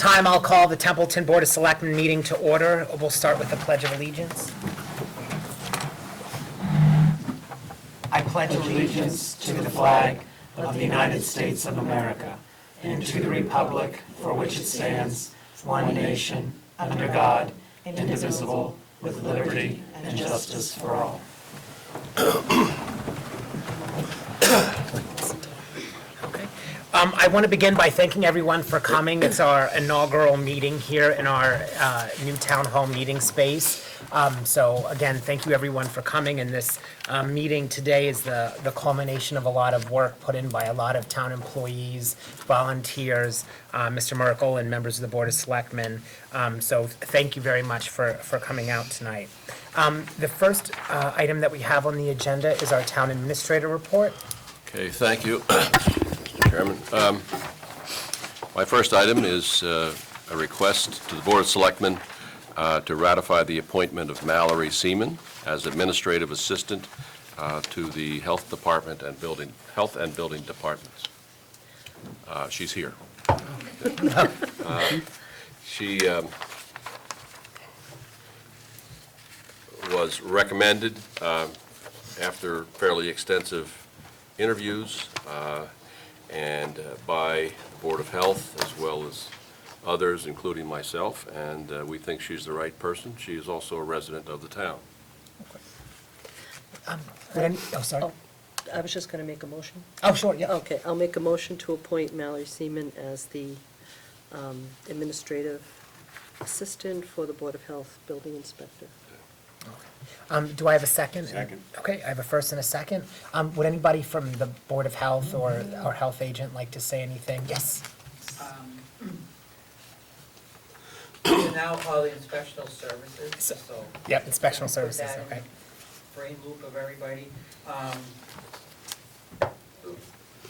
time, I'll call the Templeton Board of Selectmen meeting to order. We'll start with the Pledge of Allegiance. I pledge allegiance to the flag of the United States of America and to the republic for which it stands, one nation, under God, indivisible, with liberty and justice for all. I want to begin by thanking everyone for coming. It's our inaugural meeting here in our new town hall meeting space. So again, thank you everyone for coming. And this meeting today is the culmination of a lot of work put in by a lot of town employees, volunteers, Mr. Merkel, and members of the Board of Selectmen. So thank you very much for coming out tonight. The first item that we have on the agenda is our town administrator report. Okay, thank you, Mr. Chairman. My first item is a request to the Board of Selectmen to ratify the appointment of Mallory Seaman as administrative assistant to the Health Department and Building Departments. She's here. She was recommended after fairly extensive interviews and by the Board of Health as well as others, including myself, and we think she's the right person. She is also a resident of the town. Sorry. I was just going to make a motion. Oh, sure, yeah. Okay, I'll make a motion to appoint Mallory Seaman as the administrative assistant for the Board of Health building inspector. Do I have a second? Second. Okay, I have a first and a second. Would anybody from the Board of Health or our health agent like to say anything? Yes. We now call the inspectional services, so. Yep, inspectional put services, that in okay. the brain loop of everybody.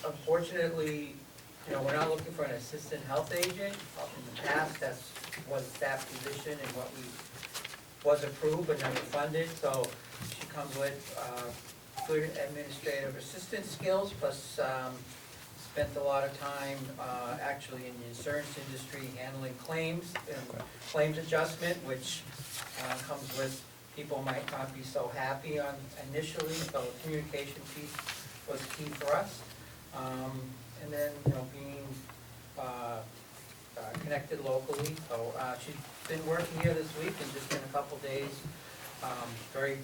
Unfortunately, we're not looking for an assistant health agent. In the past, that's was that position and what was approved but never funded, so she comes with good administrative assistant skills, plus spent a lot of time actually in the insurance industry handling claims and claims adjustment, which comes with people might not be so happy on initially, so the communication piece was key for us. And then, being connected locally, so she's been working here this week and just in a couple days, very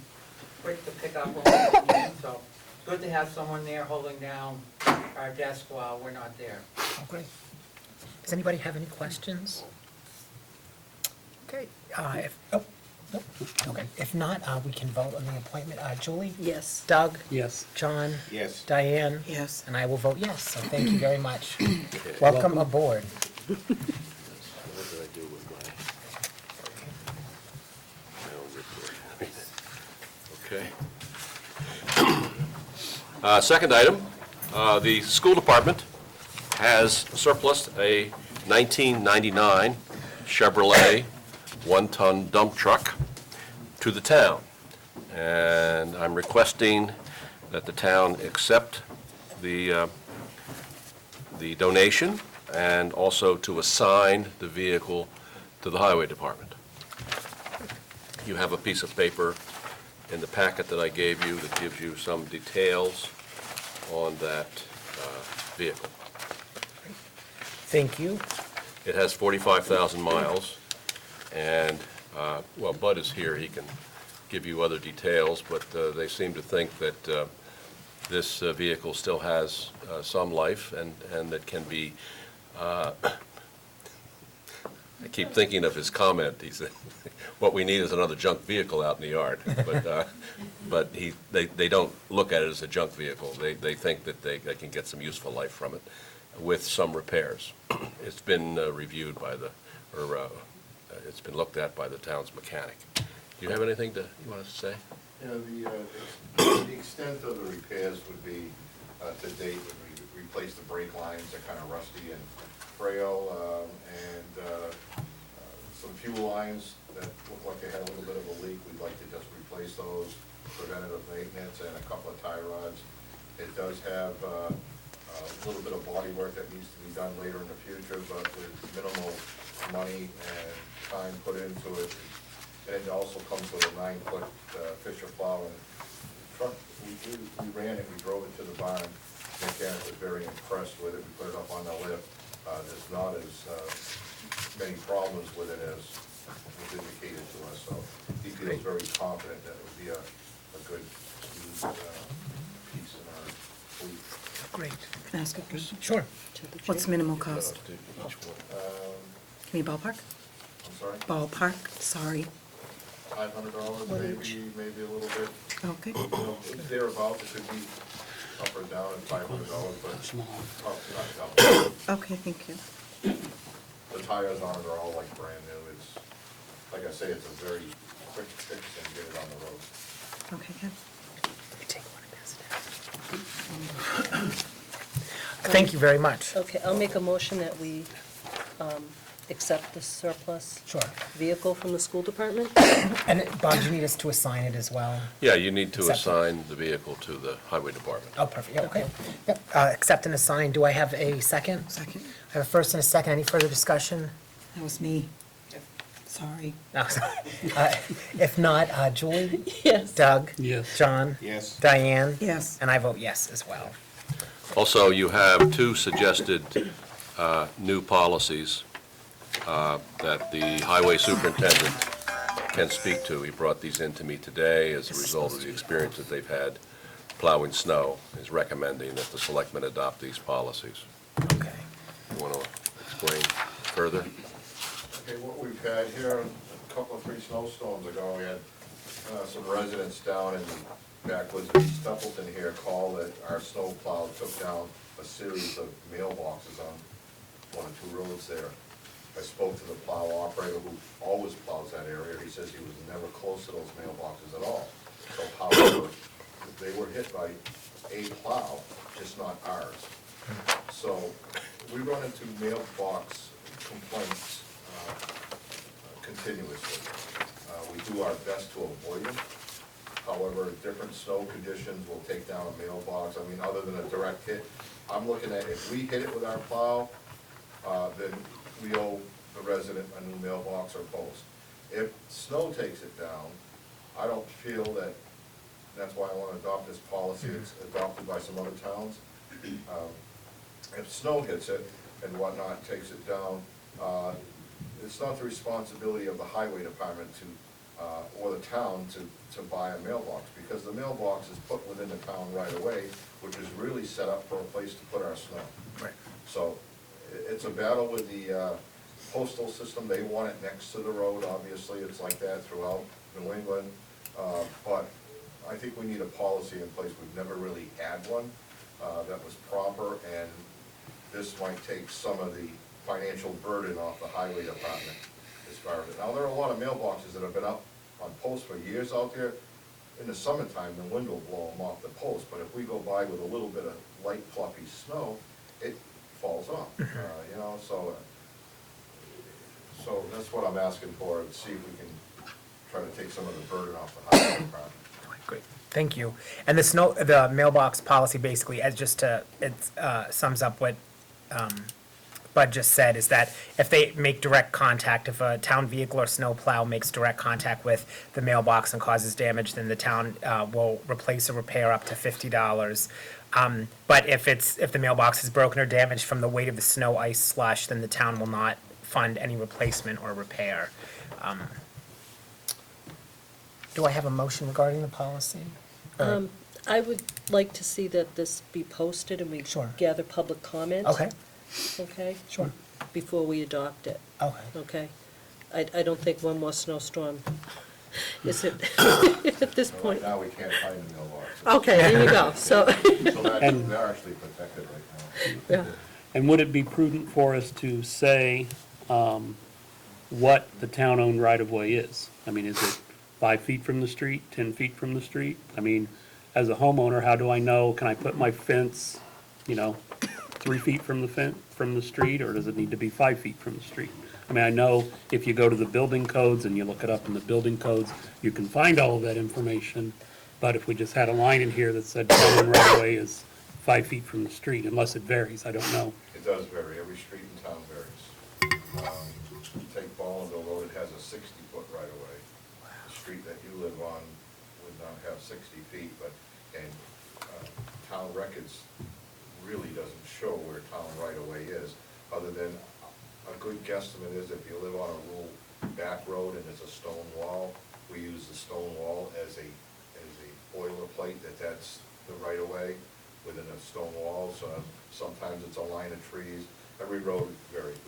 quick to pick up what we need, so it's good to have someone there holding down our desk while we're not there. Oh, great. Does anybody have any questions? Okay, okay. If not, we can vote on the appointment. Julie? Yes. Doug? Yes. John? Yes. Diane? Yes. And I will vote yes, so thank you very much. Welcome aboard. What did I do with my own report? Okay. Second item, the school department has surplus a 1999 Chevrolet one-ton dump truck to the town. And I'm requesting that the town accept the donation and also to assign the vehicle to the highway department. You have a piece of paper in the packet that I gave you that gives you some details on that vehicle. Thank you. It has 45,000 miles, and, well, Bud is here, he can give you other details, but they seem to think that this vehicle still has some life and that can be, I keep thinking of his comment. He said, what we need is another junk vehicle out in the yard. But they don't look at it as a junk vehicle. They think that they can get some useful life from it with some repairs. It's been reviewed by it's been looked at by the town's mechanic. Do you have anything you want to say? Yeah, the extent of the repairs would be, to date, would replace the brake lines, they're kind of rusty and frail, and some fuel lines that look like they had a little bit of a leak. We'd like to just replace those, preventative maintenance, and a couple of tie rods. It does have a little bit of body work that needs to be done later in the future, but with minimal money and time put into it. And it also comes with a 9-foot Fisher plow and truck. We ran it, we drove it to the barn. Mechanic was very impressed with it. We put it up on the lift. There's not as many problems with it as was indicated to us. So he feels very confident that it would be a good used piece in our fleet. Great. Can I ask a question? Sure. What's minimal cost? Can you ballpark? I'm sorry, Ballpark, sorry. $500 maybe a little bit. Okay. You know, thereabouts, it could be up or down at $500, but probably not down. Okay, thank you. The tires on it are all like brand new. It's, like I say, it's a very quick fix and get it on the road. Okay, good. Take one and pass it down. Thank you very much. Okay, I'll make a motion that we accept the surplus Sure. vehicle from the school department. And Bob, do you need us to assign it as well? Yeah, you need to Accept it. assign the vehicle to the highway department. Oh, perfect, yeah, okay. Yep, accept and assign, do I have a second? Second. I have a first and a second, any further discussion? That was me. Sorry. No, sorry. If not, Julie? Yes. Doug? Yes. John? Yes. Diane? Yes. And I vote yes as well. Also, you have two suggested new policies that the highway superintendent can speak to. He brought these in to me today as a result of the experience that they've had plowing snow. Is recommending that the selectmen adopt these policies. Okay. You want to explain further? Okay, what we've had here, a couple of 3 snowstorms ago, we had some residents down in the backwoods of East Templeton here call that our snow plow took down a series of mailboxes on 1 or 2 roads there. I spoke to the plow operator who always plows that area. He says he was never close to those mailboxes at all. So however, they were hit by a plow, just not ours. So we run into mailbox complaints continuously. We do our best to avoid them. However, different snow conditions will take down a mailbox. I mean, other than a direct hit, I'm looking at if we hit it with our plow, then we owe the resident a new mailbox or post. If snow takes it down, I don't feel that, that's why I want to adopt this policy. It's adopted by some other towns. If snow hits it and whatnot, takes it down, it's not the responsibility of the highway department to, or the town to buy a mailbox, because the mailbox is put within the town right away, which is really set up for a place to put our snow. Right. So it's a battle with the postal system. They want it next to the road, obviously. It's like that throughout New England. But I think we need a policy in place. We've never really had one that was proper, and this might take some of the financial burden off the highway department as far as it. Now, there are a lot of mailboxes that have been up on posts for years out there. In the summertime, the wind will blow them off the post, but if we go by with a little bit of light fluffy snow, it falls off, you know, so that's what I'm asking for, to see if we can try to take some of the burden off the highway department. Great, thank you. And the mailbox policy basically, as just to, it sums up what Bud just said, is that if they make direct contact, if a town vehicle or snow plow makes direct contact with the mailbox and causes damage, then the town will replace or repair up to $50. But if the mailbox is broken or damaged from the weight of the snow, ice, slush, then the town will not fund any replacement or repair. Do I have a motion regarding the policy? I would like to see that this be posted and we Sure. gather public comment. Okay, Okay? sure, Before we adopt it, okay. okay? I don't think one more snowstorm is it at this Right point. now, we can't find the mailbox. Okay, there you go, so, So they're actually protected right now. yeah. And would it be prudent for us to say what the town-owned right-of-way is? I mean, is it 5 feet from the street, 10 feet from the street? I mean, as a homeowner, how do I know, can I put my fence, 3 feet from the street, or does it need to be 5 feet from the street? I mean, I know if you go to the building codes and you look it up in the building codes, you can find all of that information, but if we just had a line in here that said town-owned right-of-way is 5 feet from the street, unless it varies, I don't know. It does vary, every street in town varies. has a 60-foot right-of-way. The street that you live on would not have 60 feet, but, and town records really doesn't show where town right-of-way is, other than a good guesstimate is if you live on a rural back road and it's a stone wall, we use the stone wall as a boilerplate, that's the right-of-way within a stone wall, so sometimes it's a line of trees. Every road varies.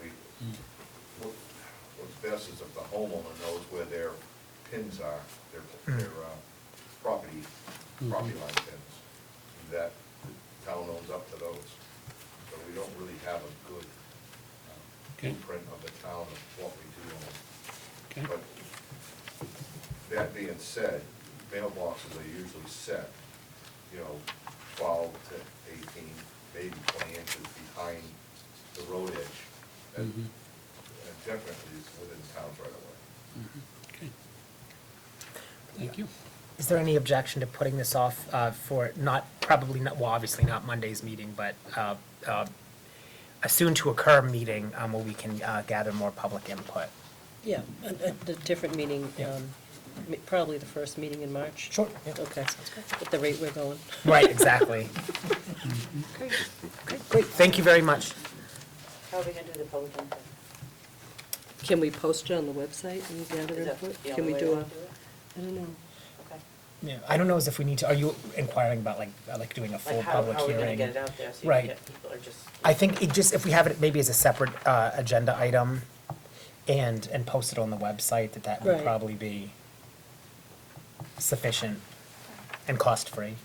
What's best is if the homeowner knows where their pins are, their property line pins, that the town owns up to those. So we don't really have a good blueprint of the town of what we do own. Okay. But that being said, mailboxes are usually set, 12 to 18, maybe 20 inches behind the road edge. And definitely is within town's right away. Okay. Thank you. Is there any objection to putting this off for probably not, well, obviously not Monday's meeting, but a soon-to-occur meeting where we can gather more public input? Yeah, a different meeting, probably the first meeting in March. Sure. Yeah. Okay, Sounds good. at the rate we're going. Right, exactly. Okay, great, thank you very much. How are we gonna do the public input? Can we post it on the website and gather Is that input? the Can only we way do to a, it? I don't know. Okay. Yeah, I don't know if we need to, are you inquiring about like doing a full Like, public how are we hearing? gonna get it out there so you Right. can get people, or just? I think if we have it maybe as a separate agenda item and post it on the website, that would Right. probably be sufficient and cost-free.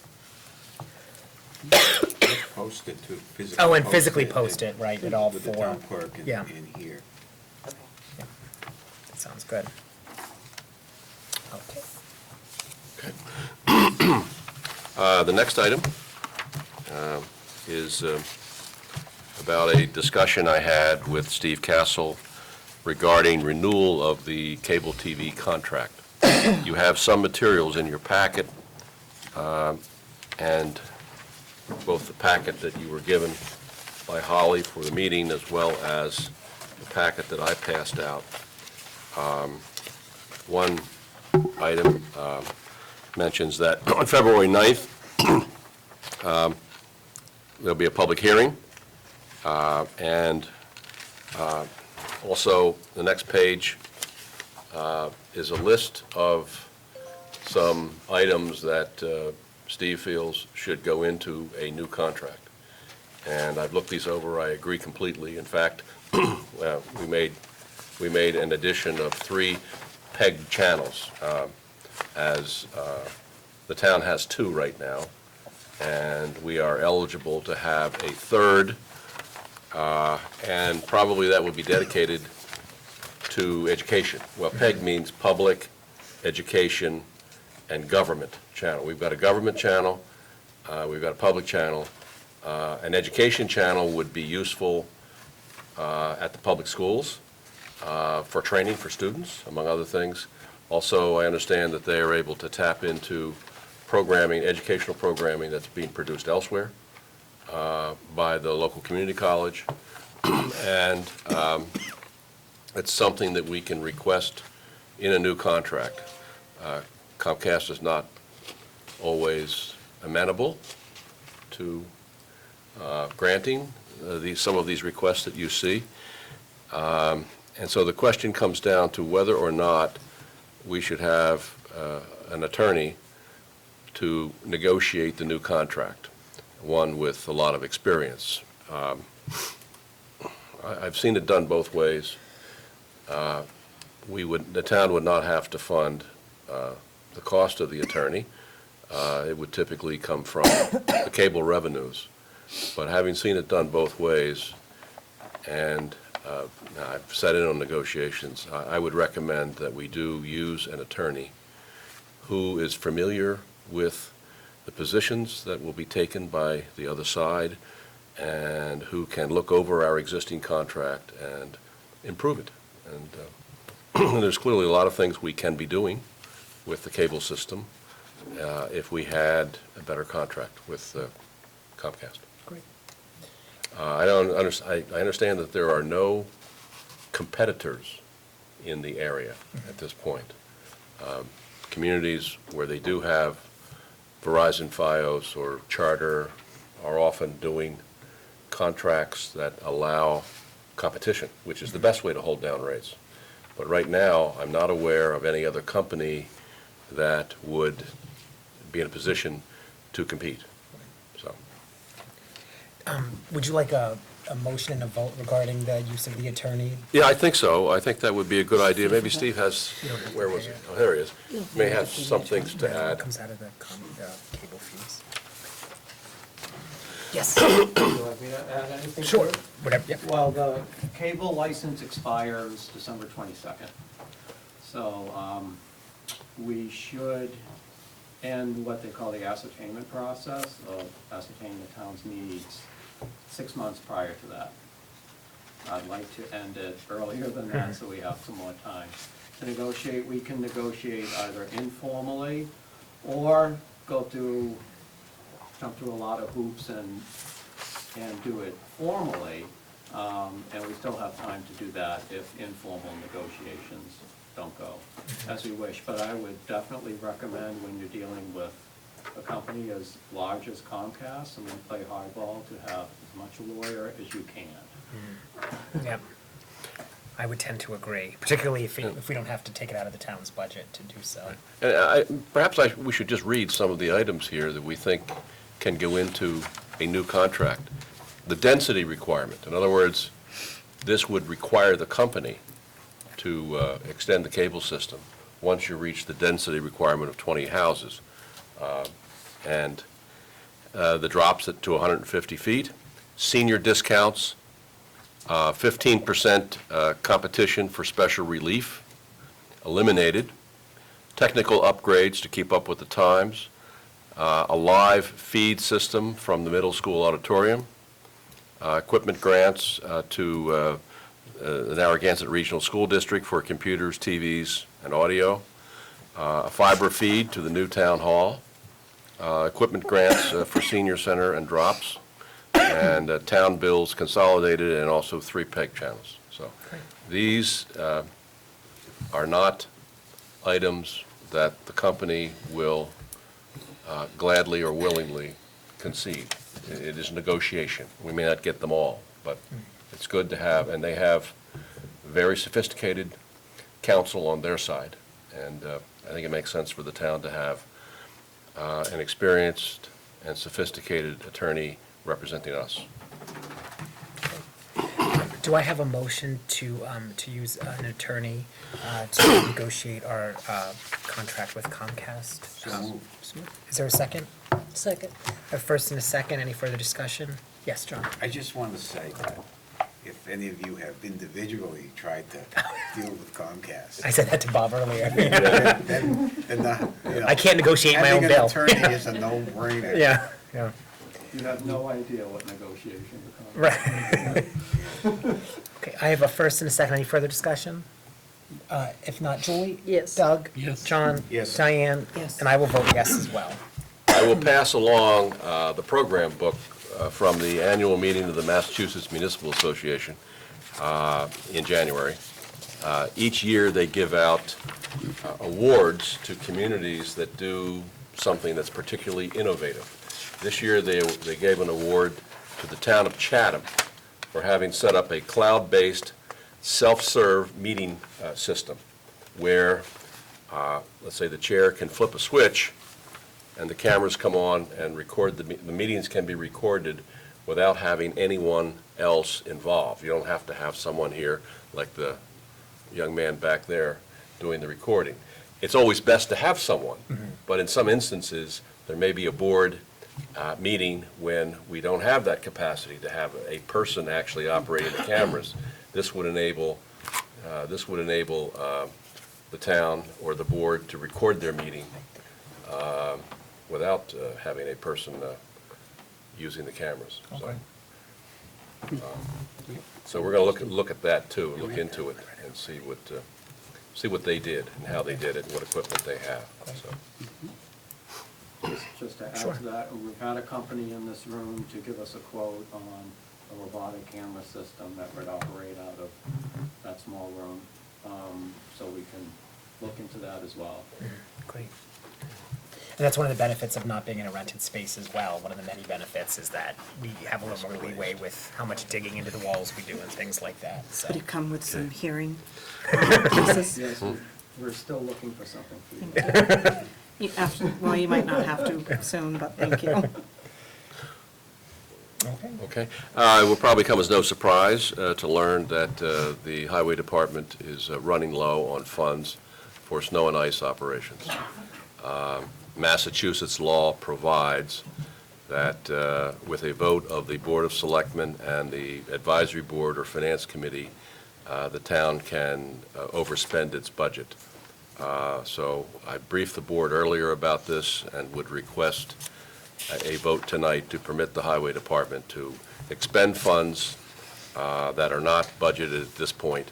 Post it to physically. Oh, and physically post it, right, at all With the four. town clerk and Yeah. and here. Okay. Yeah. That sounds good. Okay. The next item is about a discussion I had with Steve Castle regarding renewal of the cable TV contract. You have some materials in your packet, and both the packet that you were given by Holly for the meeting as well as the packet that I passed out. One item mentions that on February 9th, there'll be a public hearing, and also the next page is a list of some items that Steve feels should go into a new contract. And I've looked these over, I agree completely. In fact, we made an addition of 3 PEG channels, as the town has 2 right now, and we are eligible to have a 3rd, and probably that would be dedicated to education. Well, PEG means public, education, and government channel. We've got a government channel, we've got a public channel. An education channel would be useful at the public schools for training for students, among other things. Also, I understand that they are able to tap into programming, educational programming that's being produced elsewhere by the local community college. And it's something that we can request in a new contract. Comcast is not always amenable to granting some of these requests that you see. And so the question comes down to whether or not we should have an attorney to negotiate the new contract, one with a lot of experience. I've seen it done both ways. The town would not have to fund the cost of the attorney. It would typically come from the cable revenues. But having seen it done both ways, and I've sat in on negotiations, I would recommend that we do use an attorney who is familiar with the positions that will be taken by the other side and who can look over our existing contract and improve it. And there's clearly a lot of things we can be doing with the cable system if we had a better contract with Comcast. Great. I understand that there are no competitors in the area at this point. Communities where they do have Verizon Fios or Charter are often doing contracts that allow competition, which is the best way to hold down rates. But right now, I'm not aware of any other company that would be in a position to compete, so. Would you like a motion and a vote regarding the use of the attorney? Yeah, I think so. I think that would be a good idea. Maybe Steve has, where was it? Oh, there he is. May have some things to add. Comes out of the cable fees. Yes, Would you like me to add anything? to sure, it? whatever, yep. Well, the cable license expires December 22nd. So we should end what they call the ascertainment process of ascertaining the town's needs 6 months prior to that. I'd like to end it earlier than that, so we have some more time to negotiate. We can negotiate either informally or jump through a lot of hoops and do it formally. And we still have time to do that if informal negotiations don't go as we wish. But I would definitely recommend when you're dealing with a company as large as Comcast, I mean, play hardball to have as much a lawyer as you can. Yep. I would tend to agree, particularly if we don't have to take it out of the town's budget to do so. And we should just read some of the items here that we think can go into a new contract. The density requirement, in other words, this would require the company to extend the cable system once you reach the density requirement of 20 houses. And the drops to 150 feet. Senior discounts, 15% competition for special relief, eliminated. Technical upgrades to keep up with the times. A live feed system from the middle school auditorium. Equipment grants to the Narragansett Regional School District for computers, TVs, and audio. A fiber feed to the new town hall. Equipment grants for senior center and drops. And town bills consolidated, and also 3 PEG channels. So these are not items that the company will gladly or willingly concede. It is negotiation. We may not get them all, but it's good to have, and they have very sophisticated counsel on their side. And I think it makes sense for the town to have an experienced and sophisticated attorney representing us. Do I have a motion to use an attorney to negotiate our contract with Comcast? Is there a second? Second. A first and a second, any further discussion? Yes, John? I just want to say that if any of you have individually tried to deal with Comcast, I said that to Bob earlier. then I can't negotiate my own bill. Having an attorney is a no-brainer. Yeah, yeah, You have no idea what negotiations are coming. right. Okay, I have a first and a second, any further discussion? If not, Julie? Yes. Doug? Yes. John? Yes. Diane? Yes. And I will vote yes as well. I will pass along the program book from the annual meeting of the Massachusetts Municipal Association in January. Each year, they give out awards to communities that do something that's particularly innovative. This year, they gave an award to the town of Chatham for having set up a cloud-based, self-serve meeting system where, let's say, the chair can flip a switch and the cameras come on and record, the meetings can be recorded without having anyone else involved. You don't have to have someone here, like the young man back there, doing the recording. It's always best to have someone, but in some instances, there may be a board meeting when we don't have that capacity to have a person actually operating the cameras. This would enable the town or the board to record their meeting without having a person using the cameras. So we're going to look at that too, look into it, and see what they did and how they did it and what equipment they have. So. Just to add Sure. to that, we've had a company in this room to give us a quote on a robotic camera system that would operate out of that small room. can look into that as well. Great. And that's one of the benefits of not being in a rented space as well. One of the many benefits is that we have a little more leeway with how much digging into the walls we do and things like that, so. Would it come with some hearing pieces? Yes, we're still looking for something for you. Well, you might not have to soon, but thank you. Okay. Okay. It will probably come as no surprise to learn that the Highway Department is running low on funds for snow and ice operations. Massachusetts law provides that with a vote of the Board of Selectmen and the Advisory Board or Finance Committee, the town can overspend its budget. So I briefed the board earlier about this and would request a vote tonight to permit the Highway Department to expend funds that are not budgeted at this point,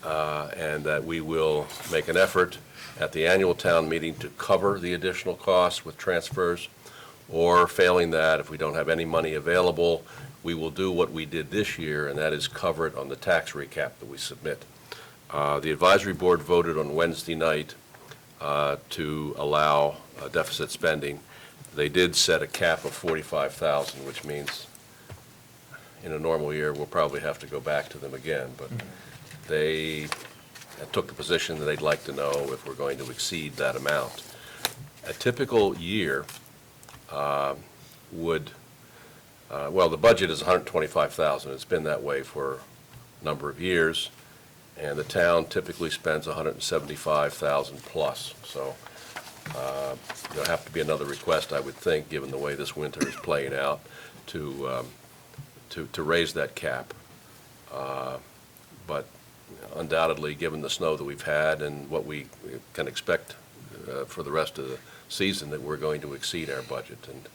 and that we will make an effort at the annual town meeting to cover the additional costs with transfers, or failing that, if we don't have any money available, we will do what we did this year, and that is cover it on the tax recap that we submit. The advisory board voted on Wednesday night to allow deficit spending. They did set a cap of 45,000, which means in a normal year, we'll probably have to go back to them again, but they took the position that they'd like to know if we're going to exceed that amount. A typical year would, well, the budget is 125,000. It's been that way for a number of years, and the town typically spends 175,000 plus. So there'll have to be another request, I would think, given the way this winter is playing out, to raise that cap. But undoubtedly, given the snow that we've had and what we can expect for the rest of the season, that we're going to exceed our budget. And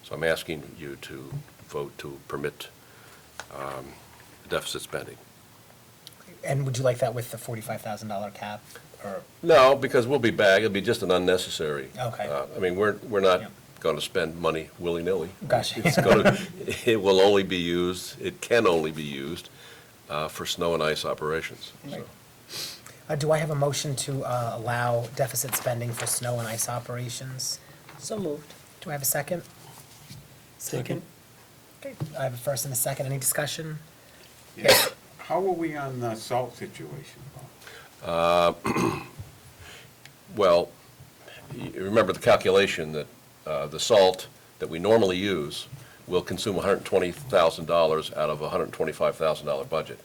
so I'm asking you to vote to permit deficit spending. And would you like that with the $45,000 cap, or? No, because we'll be back. It'll be just an unnecessary. Okay. I mean, we're not Yep. going to spend money willy-nilly. Gotcha. It will only be used, it can only be used for snow and ice operations. So, Right. Do I have a motion to allow deficit spending for snow and ice operations? So moved. Do I have a second? Second. Okay, I have a first and a second. Any discussion? Yeah. How are we on the salt situation, Bob? Well, you remember the calculation that the salt that we normally use will consume $120,000 out of a $125,000 budget.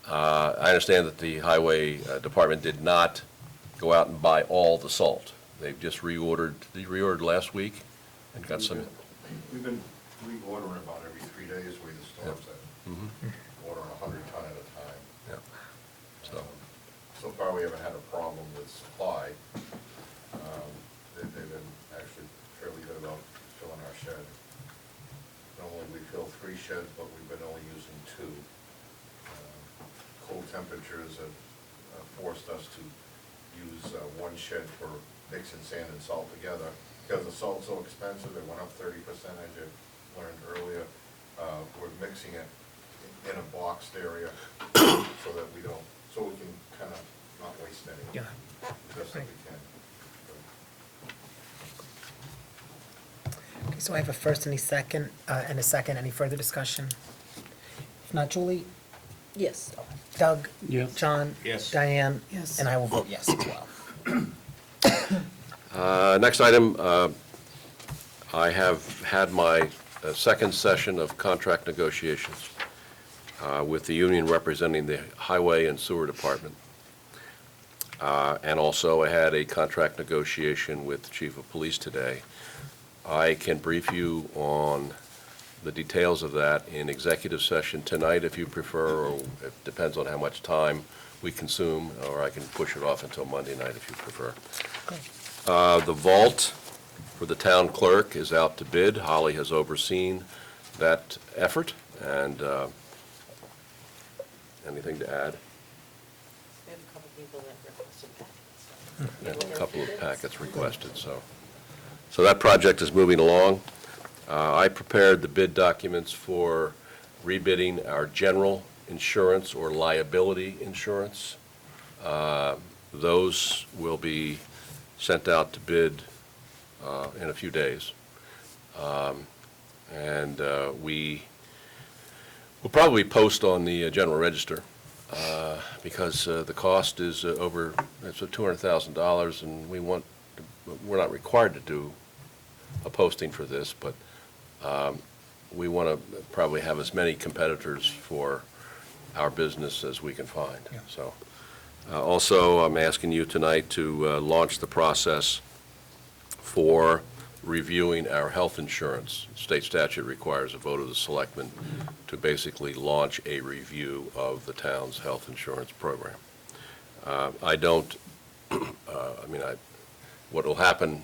I understand that the Highway Department did not go out and buy all the salt. They've just reordered, they reordered last week and got some. We've been reordering about every 3 days where the storms at. Ordering 100 ton at a time. Yeah. So, So far, we haven't had a problem with supply. They've been actually fairly good about filling our shed. Normally, we fill 3 sheds, but we've been only using 2. Cold temperatures have forced us to use 1 shed for mixing sand and salt together. Because the salt's so expensive, it went up 30%, as you learned earlier. We're mixing it in a boxed area so that we don't, so we can kind of not waste any. Yeah. Best that we can. Okay, so I have a first and a second. Any further discussion? If not, Julie? Yes. Doug? Yes. John? Yes. Diane? Yes. And I will vote yes as well. next item, I have had my second session of contract negotiations with the union representing the Highway and Sewer Department. And also, I had a contract negotiation with the Chief of Police today. I can brief you on the details of that in executive session tonight if you prefer, or it depends on how much time we consume, or I can push it off until Monday night if you prefer. The vault for the town clerk is out to bid. Holly has overseen that effort, and anything to add? We have a couple people that requested packets. Yeah, a couple of packets requested, so that project is moving along. I prepared the bid documents for rebidding our general insurance or liability insurance. Those will be sent out to bid in a few days. And we will probably post on the General Register because the cost is it's $200,000, and we're not required to do a posting for this, but we want to probably have as many competitors for our business as we can find. Yeah. So, also, I'm asking you tonight to launch the process for reviewing our health insurance. State statute requires a vote of the selectmen to basically launch a review of the town's health insurance program. What will happen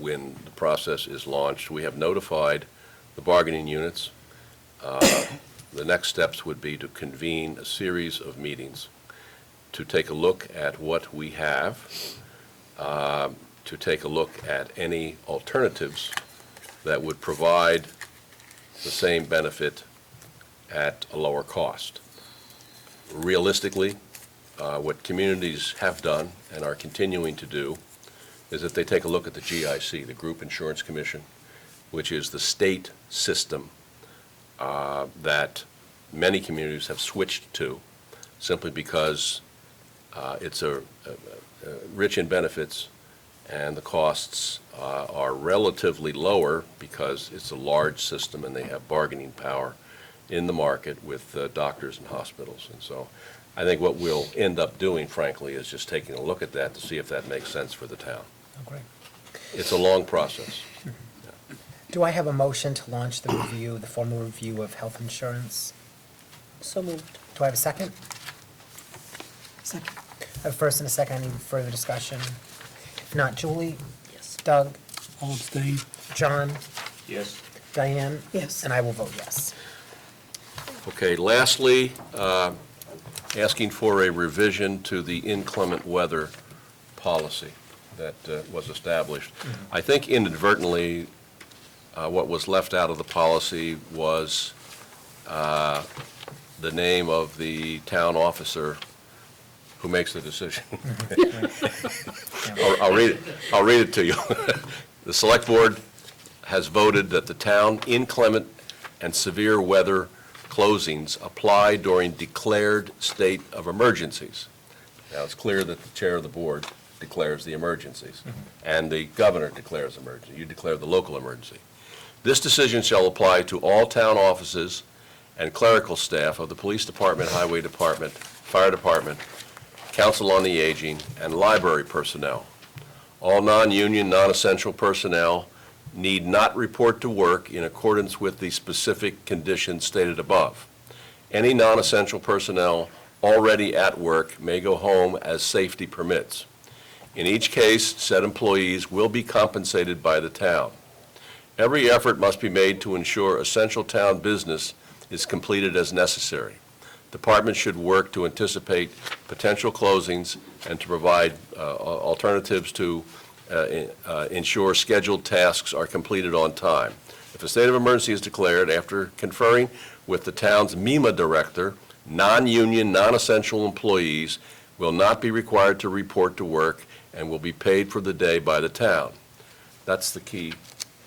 when the process is launched, we have notified the bargaining units. The next steps would be to convene a series of meetings to take a look at what we have, to take a look at any alternatives that would provide the same benefit at a lower cost. Realistically, what communities have done and are continuing to do is that they take a look at the GIC, the Group Insurance Commission, which is the state system that many communities have switched to simply because it's rich in benefits, and the costs are relatively lower because it's a large system and they have bargaining power in the market with doctors and hospitals. And so I think what we'll end up doing, frankly, is just taking a look at that to see if that makes sense for the town. Oh, great. It's a long process. Do I have a motion to launch the review, the formal review of health insurance? So moved. Do I have a second? Second. I have a first and a second. Any further discussion? If not, Julie? Yes. Doug? I'll abstain. John? Yes. Diane? Yes. And I will vote yes. Okay, lastly, asking for a revision to the inclement weather policy that was established. I think inadvertently, what was left out of the policy was the name of the town officer who makes the decision. I'll read it to you. The Select Board has voted that the town inclement and severe weather closings apply during declared state of emergencies. Now, it's clear that the chair of the board declares the emergencies, and the governor declares emergency. You declare the local emergency. This decision shall apply to all town offices and clerical staff of the police department, highway department, fire department, council on the aging, and library personnel. All non-union, non-essential personnel need not report to work in accordance with the specific conditions stated above. Any non-essential personnel already at work may go home as safety permits. In each case, said employees will be compensated by the town. Every effort must be made to ensure essential town business is completed as necessary. Departments should work to anticipate potential closings and to provide alternatives to ensure scheduled tasks are completed on time. If a state of emergency is declared, after conferring with the town's MEMA director, non-union, non-essential employees will not be required to report to work and will be paid for the day by the town. That's the key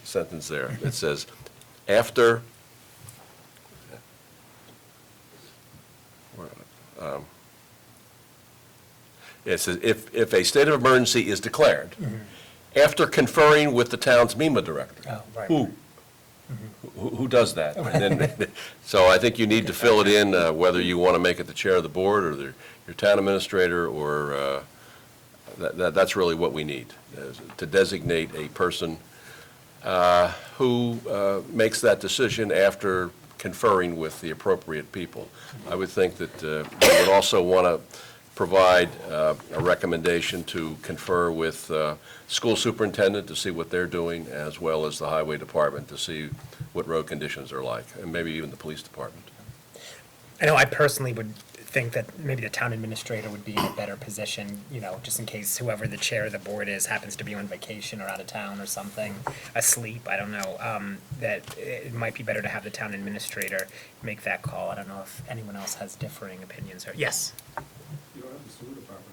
sentence there. It says, after, it says, if a state of emergency is declared, after conferring with the town's MEMA director. Oh, right. Who does that? And then, so I think you need to fill it in, whether you want to make it the chair of the board or your town administrator, or that's really what we need, to designate a person who makes that decision after conferring with the appropriate people. I would think that we would also want to provide a recommendation to confer with school superintendent to see what they're doing, as well as the highway department to see what road conditions are like, and maybe even the police department. I know I personally would think that maybe the town administrator would be in a better position, just in case whoever the chair of the board is happens to be on vacation or out of town or something, asleep, I don't know, that it might be better to have the town administrator make that call. I don't know if anyone else has differing opinions or, yes? You don't have the sewer department,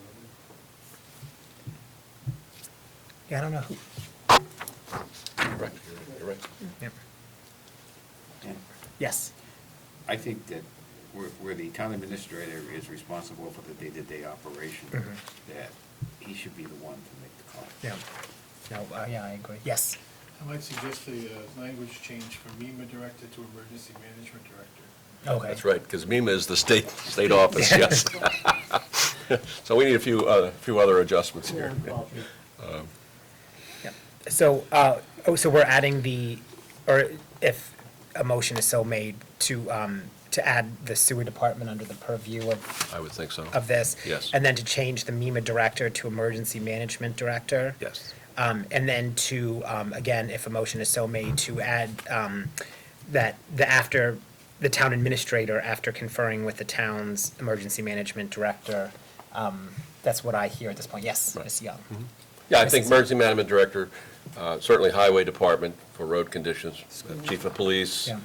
Yeah, I don't know who, Right, you're right. yep. And Yes. I think that where the town administrator is responsible for the day-to-day operation, that he should be the one to make the call. Yeah. No, yeah, I agree. Yes. I might suggest a language change from MEMA director to emergency management director. Okay. That's right, because MEMA is the state office, yes. So we need a few other adjustments here. Yep. So, so we're adding or if a motion is so made to add the sewer department under the purview I would think so. of this. Yes. And then to change the MEMA director to emergency management director. Yes. And then to, again, if a motion is so made, to add that after the town administrator, after conferring with the town's emergency management director, that's what I hear at this point. Yes, Right. Ms. Young. Yeah, I think emergency management director, certainly highway department for road conditions, chief of police, Yeah.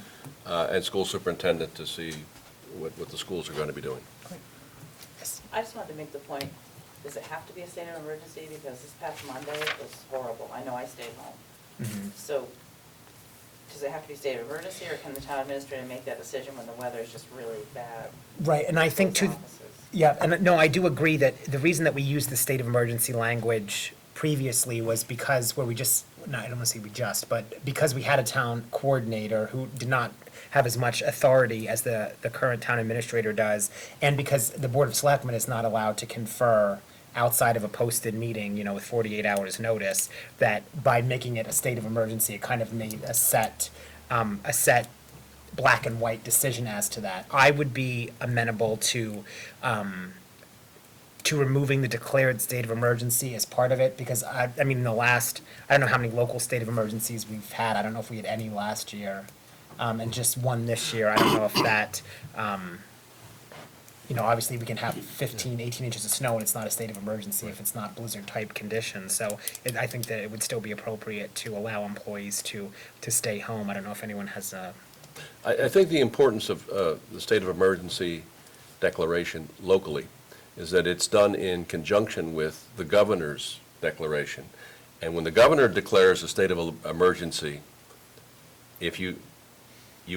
and school superintendent to see what the schools are going to be doing. Yes. I just wanted to make the point, does it have to be a state of emergency? Because this past Monday was horrible. I know I stayed home. Mhm. So, does it have to be state of emergency, or can the town administrator make that decision when the weather is just really bad? Right, and I think Those too, offices? yeah, and no, I do agree that the reason that we used the state of emergency language previously was because where we just, no, I don't want to say we just, but because we had a town coordinator who did not have as much authority as the current town administrator does, and because the Board of Selectmen is not allowed to confer outside of a posted meeting, with 48 hours' notice, that by making it a state of emergency, it kind of made a set black and white decision as to that. I would be amenable to removing the declared state of emergency as part of it, because I mean, in the last, I don't know how many local state of emergencies we've had. I don't know if we had any last year, and just one this year. I don't know if that, obviously we can have 15, 18 inches of snow and it's not a state of emergency if it's not blizzard-type conditions. So I think that it would still be appropriate to allow employees to stay home. I don't know if anyone has a, I think the importance of the state of emergency declaration locally is that it's done in conjunction with the governor's declaration. And when the governor declares a state of emergency, if you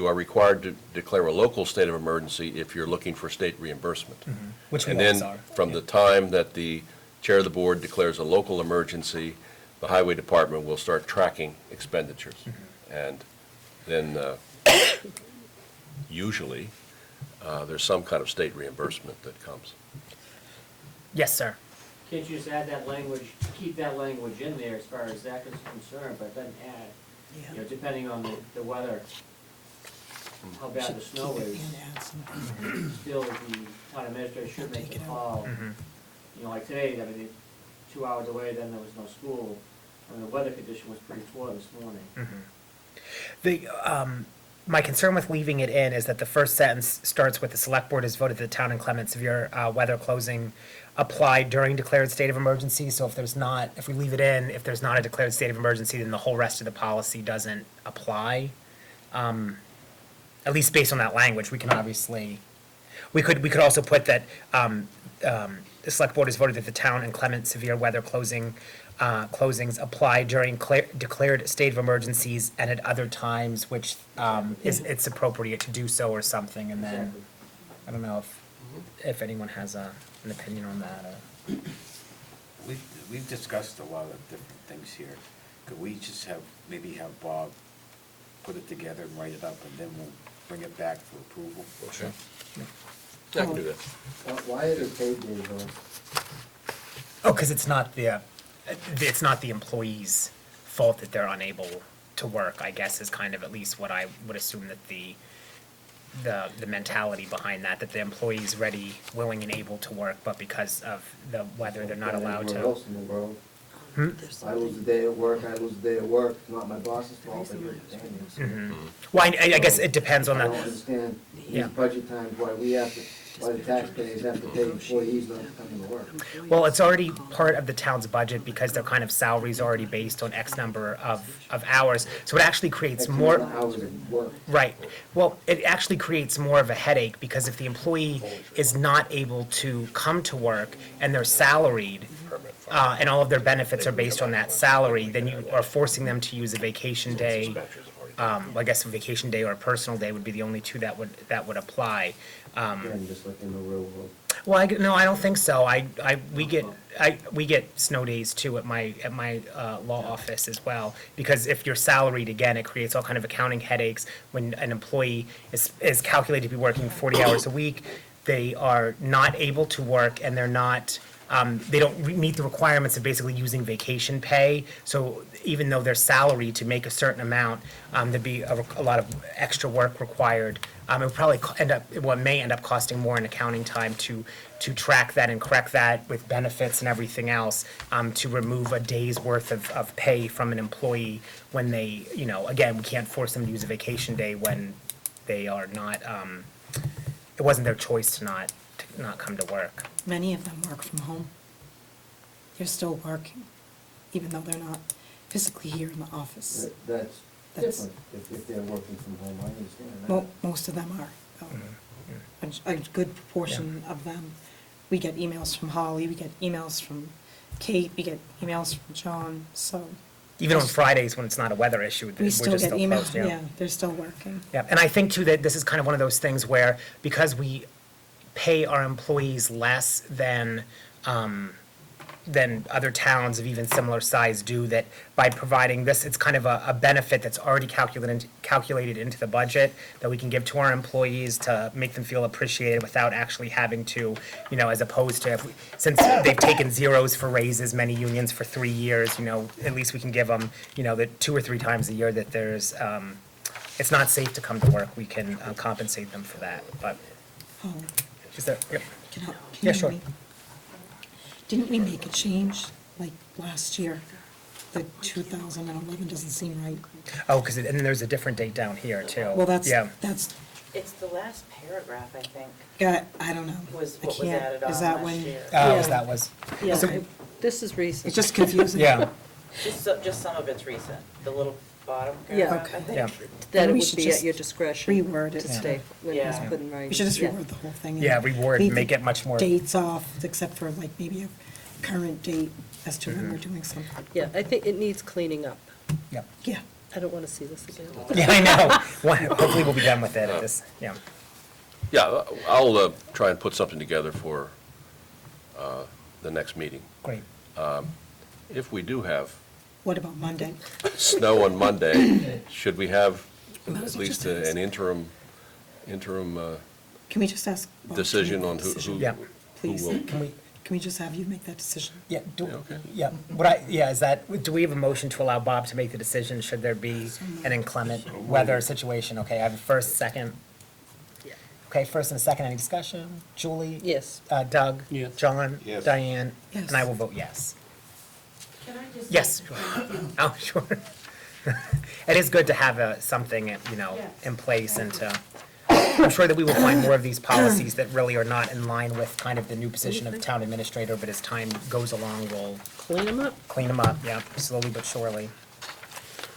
are required to declare a local state of emergency if you're looking for state reimbursement. which we And always then, are. from the time that the chair of the board declares a local emergency, the highway department will start tracking expenditures. And then, usually, there's some kind of state reimbursement that comes. Yes, sir. Can't you just add that language, keep that language in there as far as that is concerned, but then add, depending on the weather, how bad the snow is, still the town administrator should make the call. Like today, 2 hours away, then there was no school, and the weather condition was pretty poor this morning. The, my concern with leaving it in is that the first sentence starts with the select board has voted that the town inclement severe weather closing applied during declared state of emergency. So if we leave it in, if there's not a declared state of emergency, then the whole rest of the policy doesn't apply. At least based on that language, we can obviously, we could also put that the select board has voted that the town inclement severe weather closings apply during declared state of emergencies and at other times which it's appropriate to do so or something, and then, Exactly. I don't know if anyone has an opinion on that. We've discussed a lot of different things here. Could we just maybe have Bob put it together and write it up, and then we'll bring it back for approval? Okay. I can do that. Why are they paid days though? Oh, because it's not the employee's fault that they're unable to work, I guess, is kind of at least what I would assume that the mentality behind that the employee's ready, willing, and able to work, but because of the weather, they're not allowed Anywhere to. else in the world. Hmm? I lose a day at work, I lose a day at work, it's not my boss's fault, I get the Mhm. Well, I guess it depends on I don't the, understand Yeah. these budget times, why we have to why the taxpayers have to pay employees not to come to work. Well, it's already part of the town's budget because their kind of salary's already based on X number of hours. So it actually creates X more. amount of hours of work. Right. Well, it actually creates more of a headache because if the employee is not able to come to work and they're salaried, and all of their benefits are based on that salary, then you are forcing them to use a vacation day. Well, I guess a vacation day or a personal day would be the only two that would apply. Again, just like in the real world. Well, no, I don't think so. We get snow days too at my law office as well. Because if you're salaried, again, it creates all kind of accounting headaches when an employee is calculated to be working 40 hours a week. They are not able to work and they're not, they don't meet the requirements of basically using vacation pay. So even though they're salaried to make a certain amount, there'd be a lot of extra work required. It would probably may end up costing more in accounting time to track that and correct that with benefits and everything else, to remove a day's worth of pay from an employee when they, again, we can't force them to use a vacation day when they are not, it wasn't their choice to not come to work. Many of them work from home. They're still working, even though they're not physically here in the office. That's That's- different if they're working from home, I understand that. Most of them are, though. Mm-hmm. A good proportion of them. We get emails from Holly, we get emails from Kate, we get emails from John, so Even on Fridays when it's not a weather issue, we're we just still still get emails, closed, yeah, they're still working. Yeah, and I think too that this is kind of one of those things where, because we pay our employees less than other towns of even similar size do, that by providing this, it's kind of a benefit that's already calculated into the budget that we can give to our employees to make them feel appreciated without actually having to, as opposed to, since they've taken zeros for raises, many unions for 3 years, at least we can give them, the 2 or 3 times a year that there's, it's not safe to come to work, we can compensate them for that, but, Oh, is there, yep. can I- Yeah, can sure. we- Didn't we make a change, like, last year? The 2011 doesn't seem right. Oh, because, and then there's a different date down here too. Well, that's, Yeah. It's the last paragraph, I think, I don't know. was I what was can't- added is on that last when- year. Oh, Yeah. that was, Yeah, So- this is recent. It's just confusing. yeah, Just some of it's recent, the little bottom Yeah, paragraph, I Okay. think. yeah. That it we would should be just at your discretion. reword it. To stay, when it's Yeah. put in writing. We should just Yeah. reword the whole thing. and Yeah, reword, leave make the it much more. Dates off, except for like maybe a current date as to when we're doing something. Yeah, I think it needs cleaning up. Yeah, Yeah. I don't want to see this again. yeah, I know. Hopefully we'll be done with it at this, yeah. Yeah, I'll try and put something together for the next meeting. Great. If we do have What about Monday? snow on Monday, should we have Might at as well least just ask. an interim Can we just ask Bob to decision make on that who, decision? Yeah. who Please. will? Can we just have you make that decision? Yeah, Yeah, okay. is that, do we have a motion to allow Bob to make the decision should there be an inclement weather situation? Okay, I have a first, second. Okay, first and a second, any discussion? Julie? Yes. Doug? Yes. John? Yes. Diane? Yes. And I will vote yes. Can I just? Yes. Oh, sure. It is good to have something, in place and to, I'm sure that we will find more of these policies that really are not in line with kind of the new position of town administrator, but as time goes along, we'll Clean them up. clean them up, yeah, slowly but surely.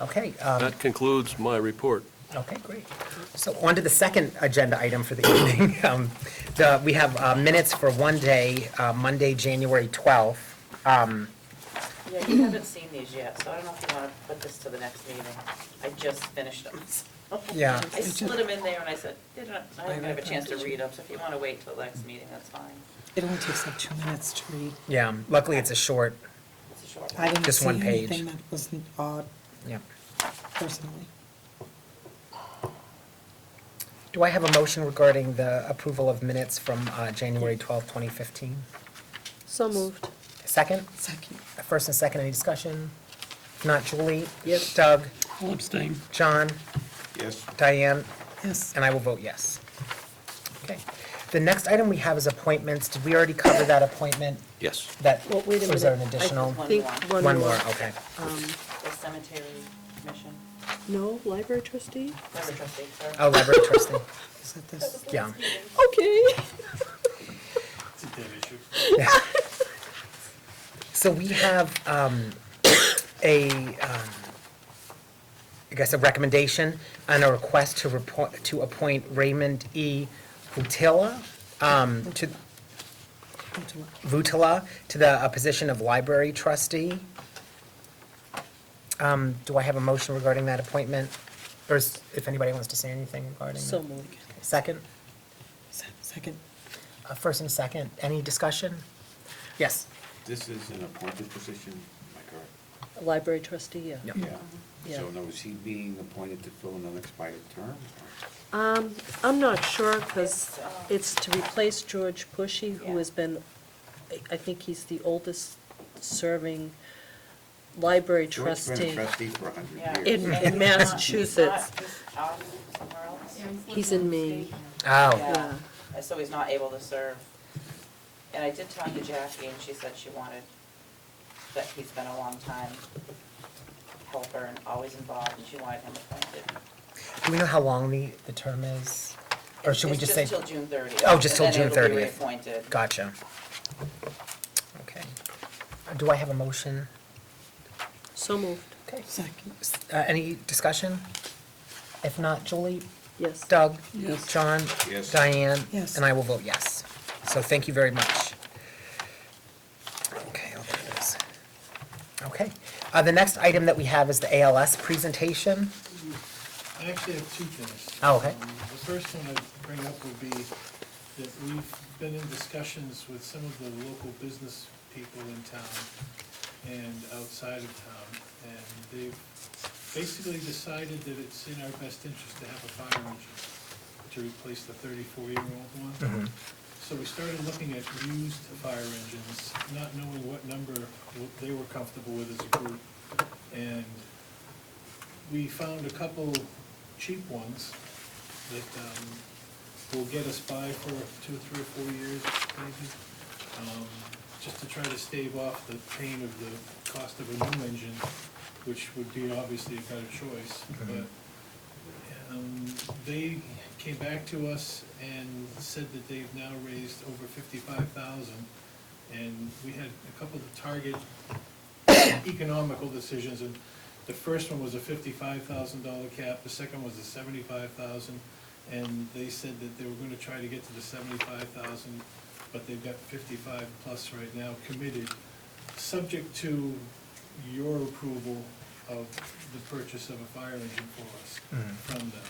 Okay, That concludes my report. okay, great. So on to the second agenda item for the evening. We have minutes for one day, Monday, January 12th. Yeah, you haven't seen these yet, so I don't know if you want to put this to the next meeting. I just finished them. so. Yeah. I slid them in there and I said, I didn't have a chance to read them, so if you want to wait till the next meeting, that's fine. It only takes like 2 minutes to read. Yeah, luckily it's a short, It's a short I one. didn't Just see one page. anything that was odd yeah. personally. Do I have a motion regarding the approval of minutes from January 12th, 2015? So moved. Second? Second. First and second, any discussion? If not, Julie? Yes. Doug? I'll abstain. John? Yes. Diane? Yes. And I will vote yes. Okay. The next item we have is appointments. Did we already cover that appointment? Yes. That, Well, wait a was there an minute. additional? One Think more. One more, okay. The cemetery commission. No, library trustee? Member trustee, sorry. Oh, library trustee, Is that this? yeah. Okay. It's a dead issue. So we have I guess, a recommendation and a request to appoint Raymond E. Vutila to the position of library trustee. Do I have a motion regarding that appointment? Or if anybody wants to say anything regarding that? So moved. Second? Second. First and a second. Any discussion? Yes. This is an appointed position, am I correct? Library trustee, yeah. Yep. Yeah. So now, is he being appointed to fill an unexpired term? I'm not sure, because it's to replace George Pushy, who has been, I think he's the oldest serving library George's been a trustee trustee for 100 Yeah. years. in Massachusetts. He's out somewhere else. He's in Maine. Oh, Yeah. And so he's not able to serve. And I did talk to Jackie, and she said she wanted, that he's been a long time helper and always involved, and she wanted him appointed. do we know how long the term is? Or should we just say? It's just till June 30th. Oh, just till June And then it'll be 30th. reappointed. Gotcha. Okay. Do I have a motion? So moved, Okay. Second. Any discussion? If not, Julie? yes. Doug? Yes. John? Yes. Diane? Yes. And I will vote yes. So thank you very much. Okay, I'll do this. Okay. The next item that we have is the ALS presentation. I actually have two things. Oh, okay. The first one I'd bring up would be that we've been in discussions with some of the local business people in town and outside of town, and they've basically decided that it's in our best interest to have a fire engine to replace the 34-year-old one. So we started looking at used fire engines, not knowing what number they were comfortable with as a group. And we found a couple cheap ones that will get us by for 2, 3, or 4 years, maybe, just to try to stave off the pain of the cost of a new engine, which would be obviously a better choice. But they came back to us and said that they've now raised over $55,000, and we had a couple of target economical decisions, and the first one was a $55,000 cap, the second was a $75,000, and they said that they were gonna try to get to the $75,000, but they've got 55 plus right now committed, subject to your approval of the purchase of a fire engine for us from them.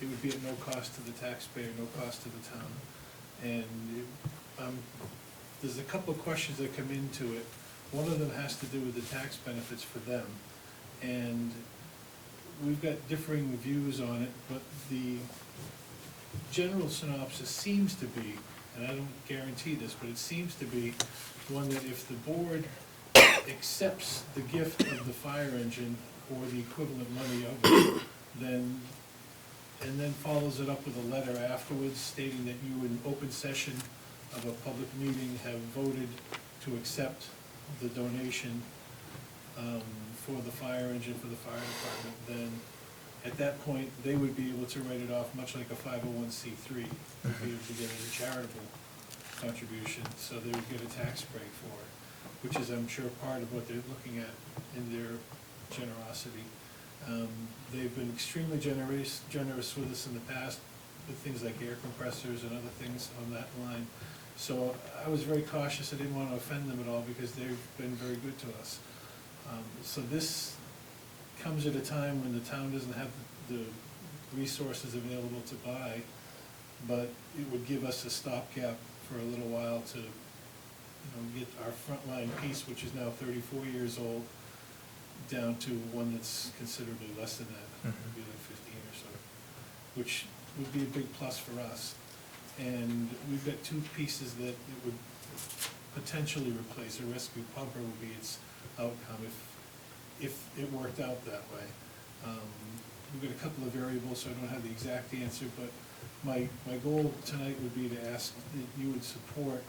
It would be at no cost to the taxpayer, no cost to the town. And there's a couple of questions that come into it. One of them has to do with the tax benefits for them. And we've got differing views on it, but the general synopsis seems to be, and I don't guarantee this, but it seems to be one that if the board accepts the gift of the fire engine or the equivalent money of it, then, and then follows it up with a letter afterwards stating that you in open session of a public meeting have voted to accept the donation for the fire engine for the fire department, then at that point, they would be able to write it off much like a 501c3, would be able to get a charitable contribution, so they would get a tax break for it, which is, I'm sure, part of what they're looking at in their generosity. They've been extremely generous with us in the past with things like air compressors and other things on that line. So I was very cautious. I didn't want to offend them at all because they've been very good to us. So this comes at a time when the town doesn't have the resources available to buy, but it would give us a stopgap for a little while to, get our frontline piece, which is now 34 years old, down to one that's considerably less than that, maybe like 15 or so, which would be a big plus for us. And we've got two pieces that it would potentially replace. A rescue pumper would be its outcome if it worked out that way. We've got a couple of variables, so I don't have the exact answer, but my goal tonight would be to ask that you would support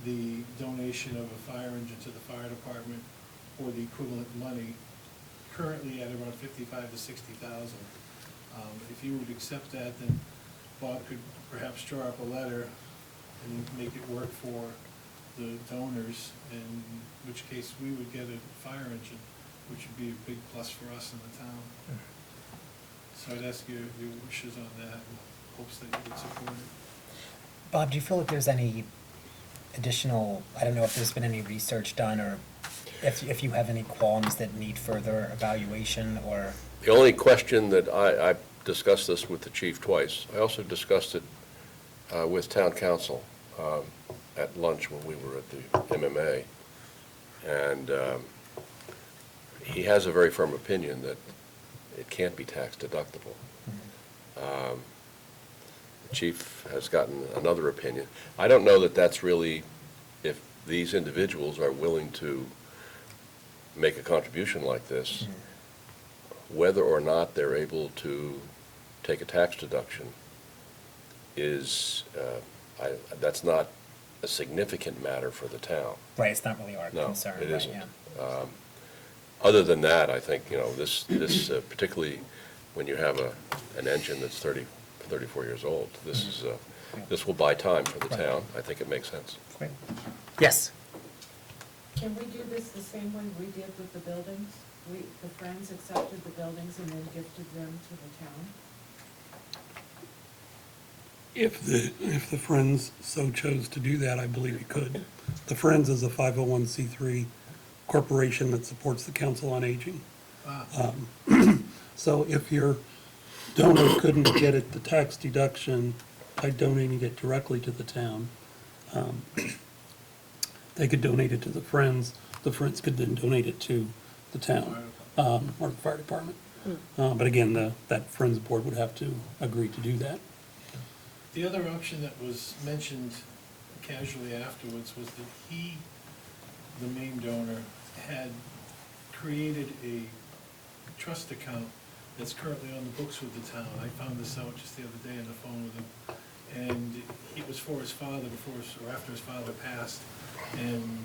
the donation of a fire engine to the fire department or the equivalent money currently at around 55 to 60,000. If you would accept that, then Bob could perhaps draw up a letter and make it work for the donors, in which case we would get a fire engine, which would be a big plus for us in the town. So I'd ask your wishes on that, in hopes that you would support it. Bob, do you feel like there's any additional, I don't know if there's been any research done, or if you have any qualms that need further evaluation, or? The only question that I discussed this with the chief twice. I also discussed it with town council at lunch when we were at the MMA. And he has a very firm opinion that it can't be tax deductible. The chief has gotten another opinion. I don't know that that's really, if these individuals are willing to make a contribution like this, whether or not they're able to take a tax deduction is, that's not a significant matter for the town. Right, it's not really our No, concern, it right, isn't. yeah. Other than that, I think, this particularly when you have an engine that's 34 years old, this will buy time for the Right. town. I think it makes sense. Great. Yes? Can we do this the same way we did with the buildings? The Friends accepted the buildings and then gifted them to the town? If the Friends so chose to do that, I believe it could. The Friends is a 501c3 corporation that supports the Council on Aging. So if your donor couldn't get it, the tax deduction by donating it directly to the town, they could donate it to the Friends. The Friends could then donate it to the town, or the fire department. But again, that Friends board would have to agree to do that. The other option that was mentioned casually afterwards was that he, the main donor, had created a trust account that's currently on the books with the town. I found this out just the other day on the phone with him. And it was for his father or after his father passed. And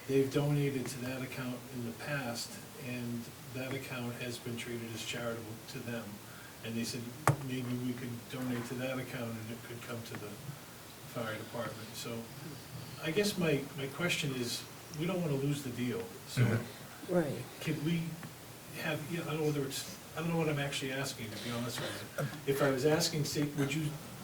they've donated to that account in the past, and that account has been treated as charitable to them. And they said, maybe we could donate to that account and it could come to the fire department. So I guess my question is, we don't want to lose the deal. So Right. can we have, I don't know what I'm actually asking, to be honest with you. If I was asking, say, would you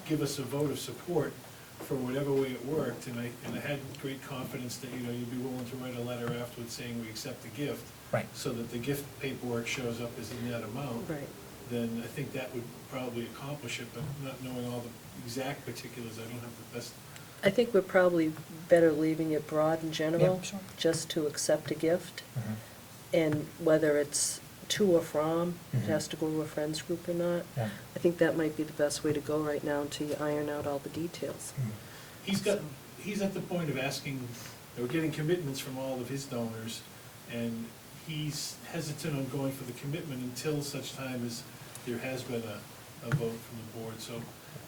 give us a vote of support for whatever way it worked, and I had great confidence that, you'd be willing to write a letter afterwards saying we accept the gift. Right. So that the gift paperwork shows up as in that amount. Right. Then I think that would probably accomplish it, but not knowing all the exact particulars, I don't have the best. I think we're probably better leaving it broad and general, Yeah, sure. just to accept a gift. Mhm. And whether it's to or from, it Mhm. has to go to a friends group or not. Yeah. I think that might be the best way to go right now until you iron out all the details. He's at the point of asking, or getting commitments from all of his donors, and he's hesitant on going for the commitment until such time as there has been a vote from the board. So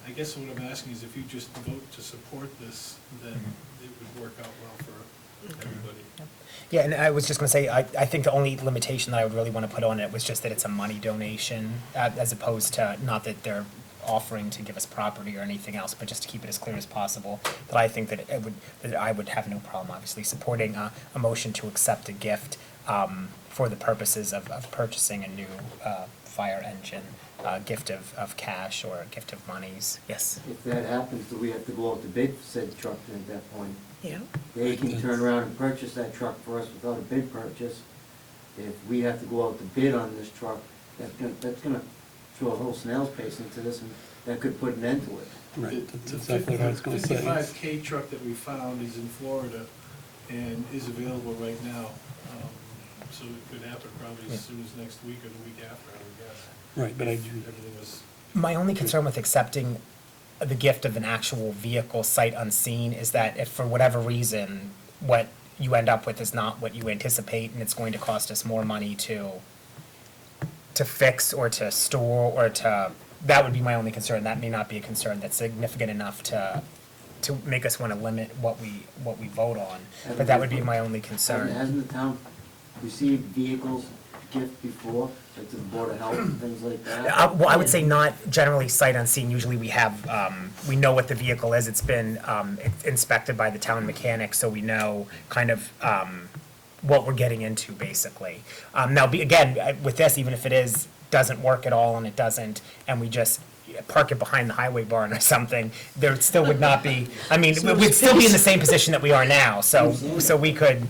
I guess what I'm asking is if you just vote to support this, then it would work out well for everybody. Yeah, and I was just gonna say, I think the only limitation that I would really wanna put on it was just that it's a money donation, as opposed to, not that they're offering to give us property or anything else, but just to keep it as clear as possible, that I think that that I would have no problem, obviously, supporting a motion to accept a gift, for the purposes of purchasing a new, fire engine, gift of cash or a gift of monies. Yes? If that happens, do we have to go out to bid for said truck then at that point? Yeah. They can turn around and purchase that truck for us without a bid purchase. If we have to go out to bid on this truck, that's gonna throw a whole snail's pace into this, and that could put an end to it. Right, that's The exactly what I was gonna say. 55K truck that we found is in Florida and is available right now. So it could happen probably as soon as next week or the week after, I would guess. Right, but I If do, everything was, My only concern with accepting the gift of an actual vehicle sight unseen is that if for whatever reason, what you end up with is not what you anticipate, and it's going to cost us more money to fix or to store or that would be my only concern. That may not be a concern that's significant enough to make us want to limit what we vote on, but that would be my only concern. Hasn't the town received vehicles gift before, like to the Board of Health and things like that? Well, I would say not generally sight unseen. Usually we have, we know what the vehicle is. It's been inspected by the town mechanic, so we know kind of what we're getting into, basically. Now, again, with this, even if it doesn't work at all and it doesn't, and we just park it behind the highway barn or something, there still would not be, I mean, we'd still be in the same position that we are now, so we could,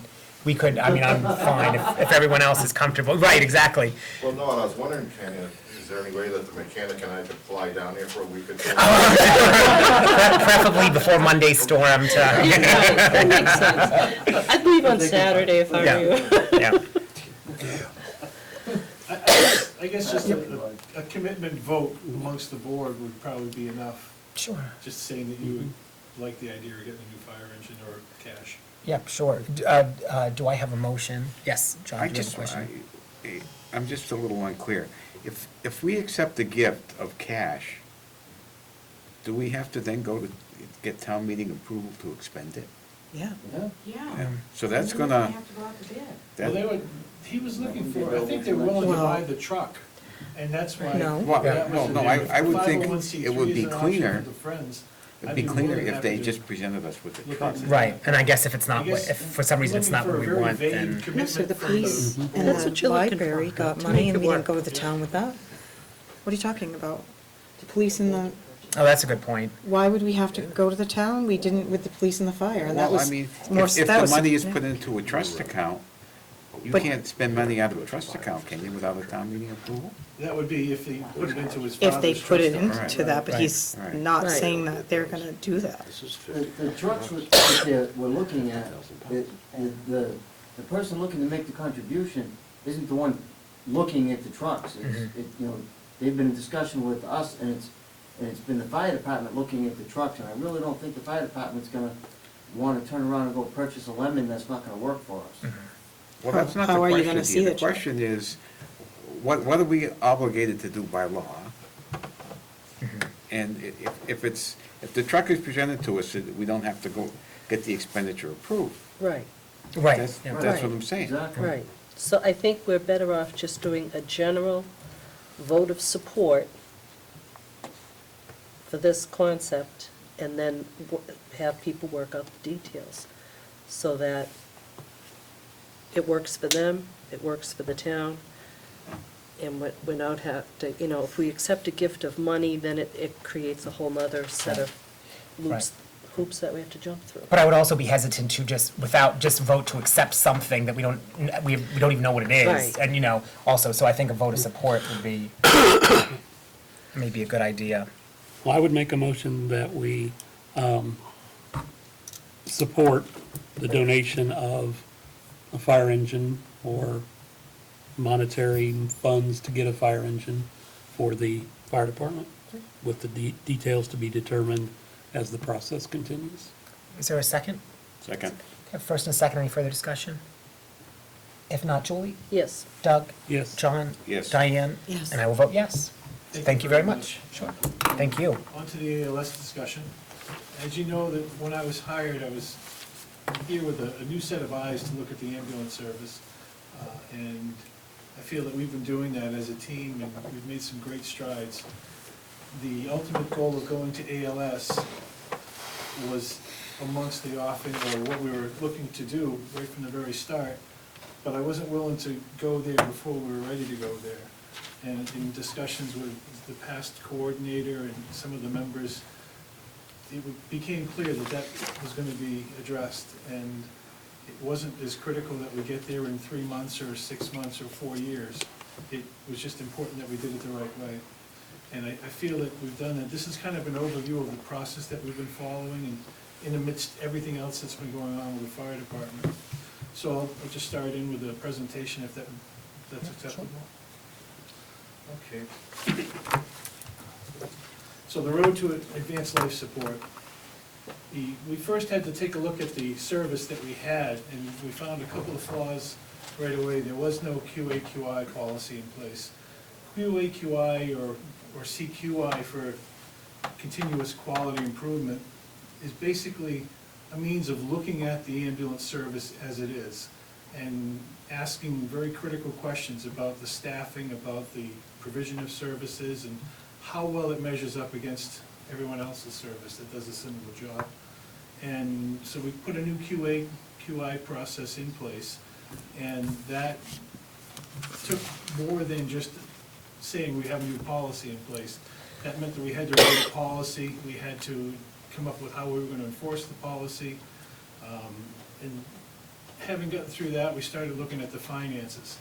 I mean, I'm fine if everyone else is comfortable. Right, exactly. Well, no, and I was wondering, Ken, is there any way that the mechanic and I could fly down here for a week or two? Preferably before Monday's storm to. That makes sense. I'd leave on Saturday if I were you. Yeah. I guess just a commitment vote amongst the board would probably be enough, Sure. just saying that you would like the idea of getting a new fire engine or cash. Yep, sure. Do I have a motion? Yes, John, do you have a question? I'm just a little unclear. If we accept the gift of cash, do we have to then go to get town meeting approval to expend it? Yeah. Yeah. So that's Then we gonna, have to go out to bid. Well, he was looking for, I think they're willing to buy the truck, and that's why. No. Well, that was no, in I there. would think 501c3 it would is be an option cleaner- for the Friends. it'd I'd be more cleaner than if happy they to just presented us with the look truck. into Right, and I guess if it's I not, guess if for some reason it's not what we looking for a want, very then. vague No, commitment so the from police and That's what the you're looking library for, got to money make and it we didn't work. go to the town with that? What are you talking about? The police and the, Oh, that's a good point. why would we have to go to the town? We didn't with the police and the fire, and that Well, I was mean, more. if that the was- money is yeah. put into a trust account, you But- can't spend money out of a trust account, can you, without a town meeting approval? That would be if he put it into his If they father's put it trust account. into that, but he's Right. not Right. saying that they're gonna do that. The trucks that we're looking at, the person looking to make the contribution isn't the one looking at the trucks. You know, they've been in discussion with us, and it's been the fire department looking at the trucks, and I really don't think the fire department's gonna wanna turn around and go purchase a lemon that's not gonna work for us. Well, that's not the How are you question gonna see here. the The truck? question is, what are we obligated to do by law? And if the truck is presented to us, we don't have to go get the expenditure approved. Right, Right, That's yeah. that's what I'm saying. Exactly. right. So I think we're better off just doing a general vote of support for this concept, and then have people work out the details, so that it works for them, it works for the town, and we not have to, you know, if we accept a gift of money, then it creates a whole nother set of hoops that we have to jump through. But I would also be hesitant to just vote to accept something that we don't even know what it is. Right. And, you know, also, so I think a vote of support would be maybe a good idea. Well, I would make a motion that we support the donation of a fire engine or monetary funds to get a fire engine for the fire department, with the details to be determined as the process continues. Is there a second? Second. Okay, first and a second, any further discussion? If not, Julie? Yes. Doug? Yes. John? Yes. Diane? Yes. And I will vote yes. Thank you very much. Sure. Thank you. On to the ALS discussion. As you know, that when I was hired, I was here with a new set of eyes to look at the ambulance service. And I feel that we've been doing that as a team, and we've made some great strides. The ultimate goal of going to ALS was amongst the offing, or what we were looking to do right from the very start, but I wasn't willing to go there before we were ready to go there. And in discussions with the past coordinator and some of the members, became clear that that was going to be addressed, and it wasn't as critical that we get there in 3 months or 6 months or 4 years. It was just important that we did it the right way. And I feel that we've done that. This is kind of an overview of the process that we've been following, and in amidst everything else that's been going on with the fire department. So I'll just start in with a presentation if that's acceptable. Okay. So the road to advanced life support. We first had to take a look at the service that we had, and we found a couple of flaws right away. There was no QAQI policy in place. QAQI or CQI for continuous quality improvement is basically a means of looking at the ambulance service as it is. and asking very critical questions about the staffing, about the provision of services, and how well it measures up against everyone else's service that does a similar job. And so we put a new QI process in place, and that took more than just saying we have a new policy in place. That meant that we had to write a policy, we had to come up with how we were gonna enforce the policy. And having gotten through that, we started looking at the finances.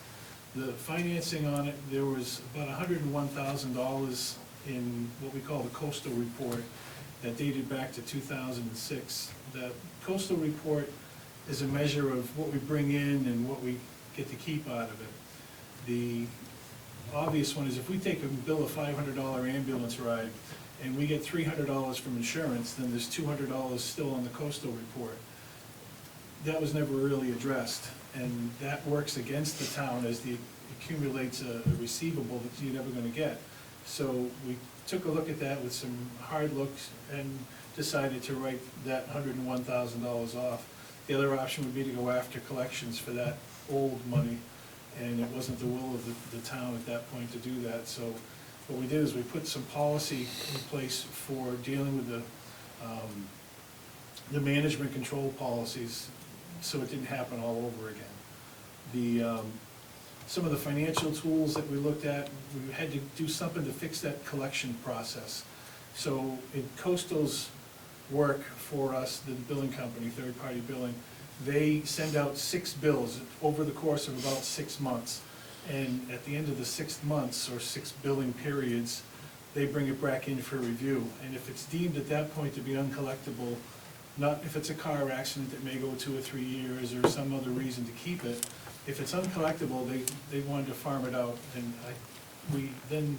The financing on it, there was about $101,000 in what we call the coastal report that dated back to 2006. The coastal report is a measure of what we bring in and what we get to keep out of it. The obvious one is if we take a bill of $500 ambulance ride and we get $300 from insurance, then there's $200 still on the coastal report. That was never really addressed, and that works against the town as it accumulates a receivable that you're never gonna get. So we took a look at that with some hard looks and decided to write that $101,000 off. The other option would be to go after collections for that old money, and it wasn't the will of the town at that point to do that. So what we did is we put some policy in place for dealing with the management control policies, so it didn't happen all over again. Some of the financial tools that we looked at, we had to do something to fix that collection process. So in Coastal's work for us, the billing company, third-party billing, they send out 6 bills over the course of about 6 months. And at the end of the 6 months, or 6 billing periods, they bring it back in for review. And if it's deemed at that point to be uncollectible, not if it's a car accident that may go 2 or 3 years or some other reason to keep it, if it's uncollectible, they wanted to farm it out. And we then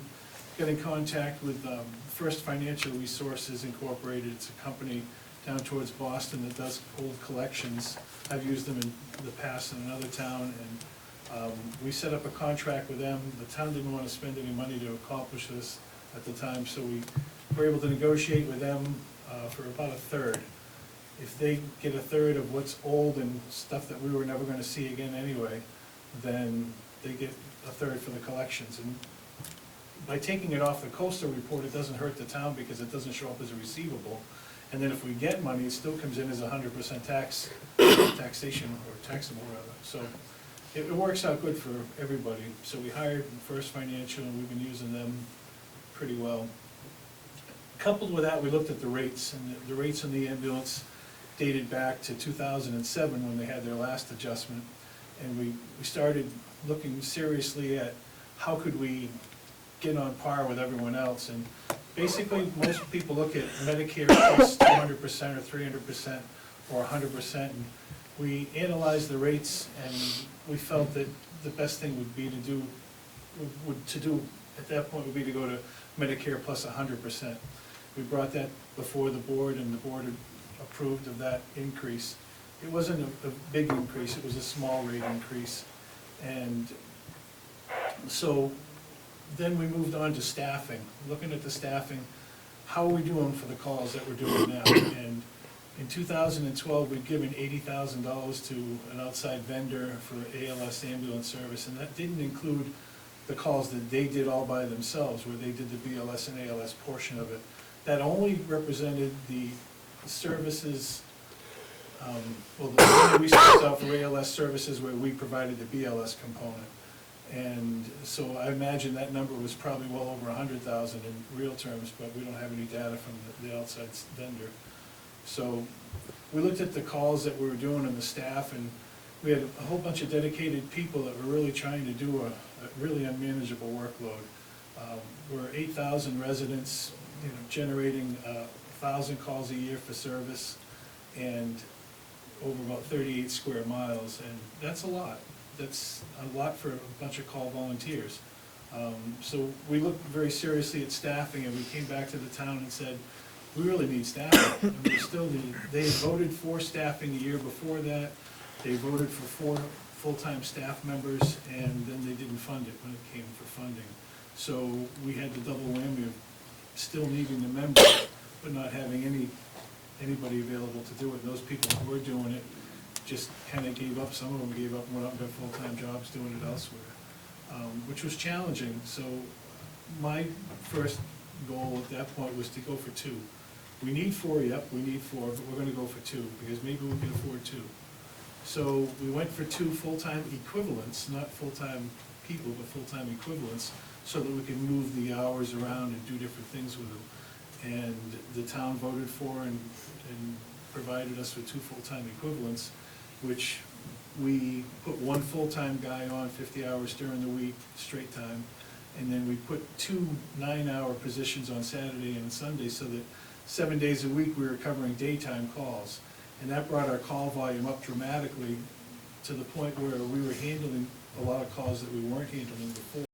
got in contact with First Financial Resources Incorporated. It's a company down towards Boston that does old collections. I've used them in the past in another town, and we set up a contract with them. The town didn't want to spend any money to accomplish this at the time, so we were able to negotiate with them for about a third. If they get a third of what's old and stuff that we were never gonna see again anyway, then they get a third for the collections. And by taking it off the coastal report, it doesn't hurt the town because it doesn't show up as a receivable. And then if we get money, it still comes in as 100% taxation, or taxable rather. So it works out good for everybody. So we hired First Financial, and we've been using them pretty well. Coupled with that, we looked at the rates, and the rates on the ambulance dated back to 2007 when they had their last adjustment. And we started looking seriously at how could we get on par with everyone else. And basically, most people look at Medicare plus 200% or 300% or 100%. And we analyzed the rates, and we felt that the best thing would be to do at that point would be to go to Medicare plus 100%. We brought that before the board, and the board had approved of that increase. It wasn't a big increase, it was a small rate increase. And so then we moved on to staffing. Looking at the staffing, how are we doing for the calls that we're doing now? And in 2012, we'd given $80,000 to an outside vendor for ALS ambulance service, and that didn't include the calls that they did all by themselves, where they did the BLS and ALS portion of it. That only represented the services, the money we spent out for ALS services where we provided the BLS component. And so I imagine that number was probably well over 100,000 in real terms, but we don't have any data from the outside vendor. So we looked at the calls that we were doing and the staff, and we had a whole bunch of dedicated people that were really trying to do a really unmanageable workload. We're 8,000 residents, generating 1,000 calls a year for service, and over about 38 square miles, and that's a lot. That's a lot for a bunch of call volunteers. So we looked very seriously at staffing, and we came back to the town and said, we really need staffing, and we still need. They voted for staffing the year before that. They voted for 4 full-time staff members, and then they didn't fund it when it came for funding. So we had the double whammy of still needing the members, but not having anybody available to do it. And those people who were doing it just kind of gave up. Some of them gave up and went out and got full-time jobs doing it elsewhere, which was challenging. So my first goal at that point was to go for 2. We need 4, yep, we need 4, but we're gonna go for 2, because maybe we can afford 2. So we went for 2 full-time equivalents, not full-time people, but full-time equivalents, so that we can move the hours around and do different things with them. And the town voted for and provided us with 2 full-time equivalents, which we put 1 full-time guy on 50 hours during the week, straight time, and then we put 2 9-hour positions on Saturday and Sunday, so that 7 days a week we were covering daytime calls. And that brought our call volume up dramatically to the point where we were handling a lot of calls that we weren't handling before.